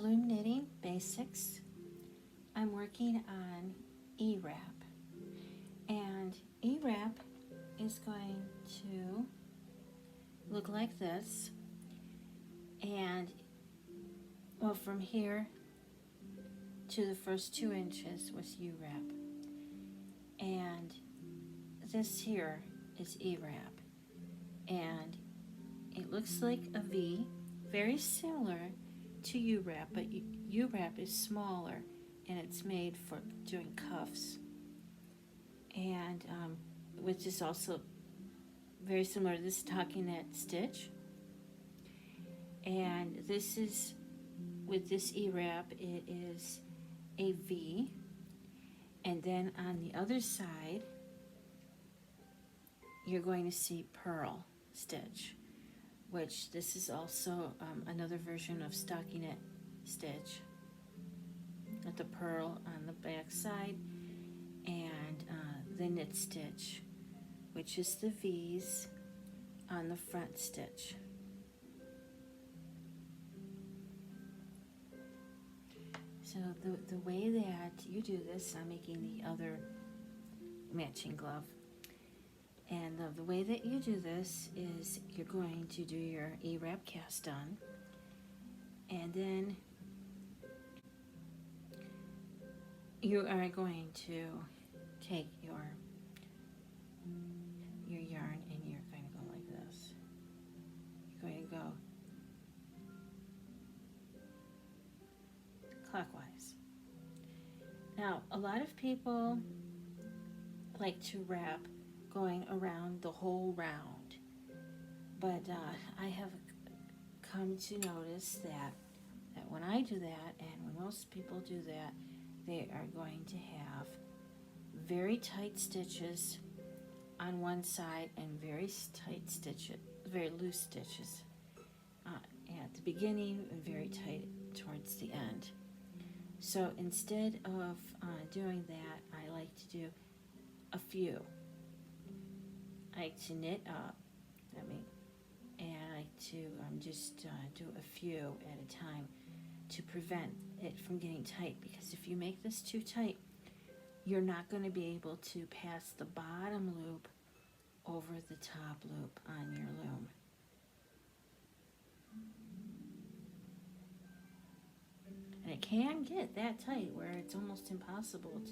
Loom Knitting Basics. I'm working on E-wrap, and E-wrap is going to look like this, and well, from here to the first 2 inches was U-wrap, and this here is E-wrap, and it looks like a V, very similar to U-wrap, but U-wrap is smaller and it's made for doing cuffs, and which is also very similar to this stockinette stitch. And this is, with this E-wrap, it is a V, and then on the other side you're going to see purl stitch, which this is also another version of stockinette stitch with the purl on the back side, and the knit stitch, which is the V's on the front stitch. So the way that you do this, I'm making the other matching glove, and the way that you do this is you're going to do your E-wrap cast on, and then you are going to take your yarn and you're going to go like this. You're going to go clockwise. Now, a lot of people like to wrap going around the whole round, but I have come to notice that when I do that, and when most people do that, they are going to have very tight stitches on one side and very tight stitches, very loose stitches at the beginning and very tight towards the end. So instead of doing that, I like to do a few. I like to knit up, and I like to just do a few at a time to prevent it from getting tight, because if you make this too tight, you're not going to be able to pass the bottom loop over the top loop on your loom. And it can get that tight where it's almost impossible to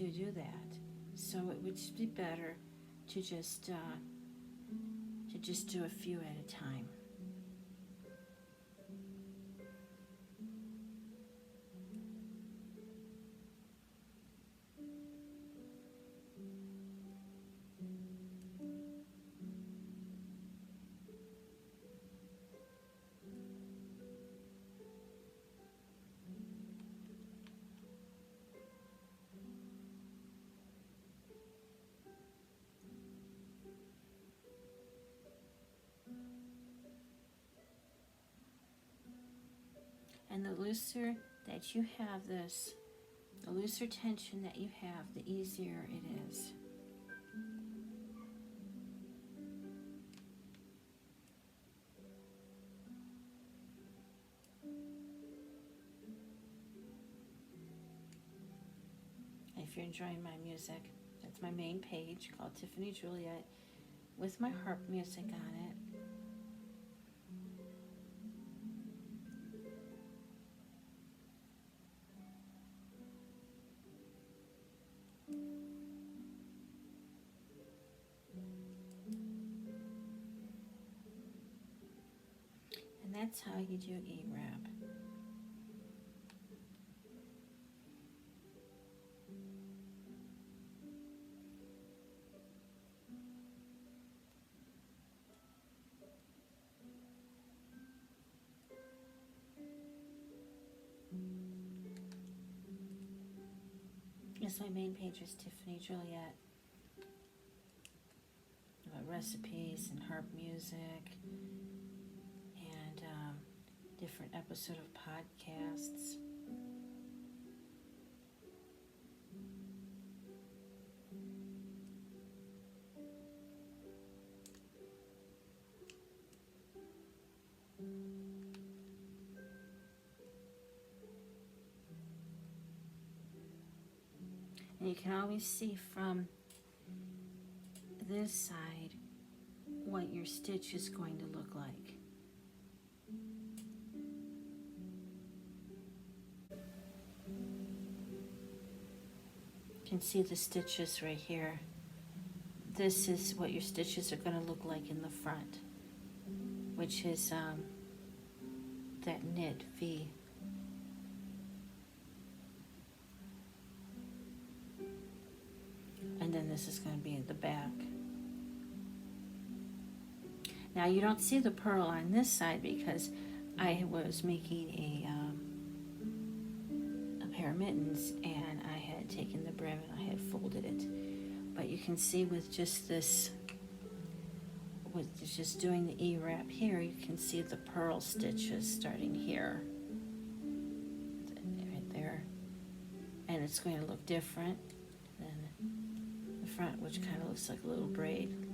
do that. So it would just be better to just do a few at a time. And the looser that you have this, the looser tension that you have, the easier it is. If you're enjoying my music, that's my main page called Tiffany Juliet with my harp music on it. And that's how you do E-wrap. Yes, my main page is Tiffany Juliet. Recipes and harp music and different episode of podcasts. And you can always see from this side what your stitch is going to look like. You can see the stitches right here. This is what your stitches are going to look like in the front, which is that knit V. And then this is going to be the back. Now you don't see the purl on this side because I was making a pair of mittens, and I had taken the brim and I had folded it. But you can see with just this, with just doing the E-wrap here, you can see the purl stitches starting here, right there. And it's going to look different than the front, which kind of looks like a little braid.